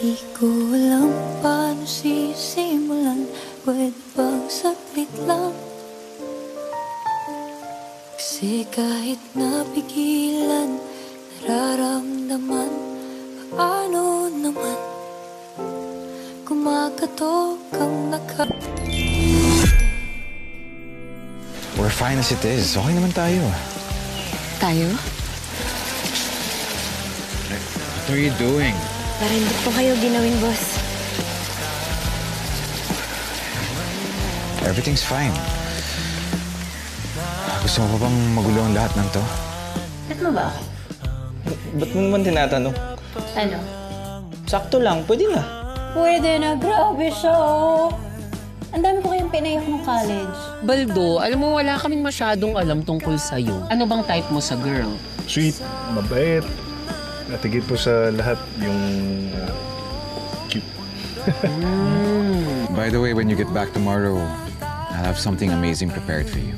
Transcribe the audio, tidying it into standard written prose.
Di ko alam paano sisimulan. Pwede bang saglit lang? Kasi kahit napigilan, nararamdaman. Paano naman kumakatok ang We're fine as it is. Okay naman tayo. Tayo? What are you doing? Parang po kayo ginawin, boss. Everything's fine. Gusto mo pa bang magulo ang lahat ng to? Ba't mo ba? Ba't mo naman tinatanong? Ano? Sakto lang, pwede na. Pwede na, grabe siya, oh. Ang dami ko kayong pinayak ng college. Baldo, alam mo, wala kaming masyadong alam tungkol sa'yo. Ano bang type mo sa girl? Sweet, mabait, at higit po sa lahat yung cute. By the way, when you get back tomorrow, I'll have something amazing prepared for you.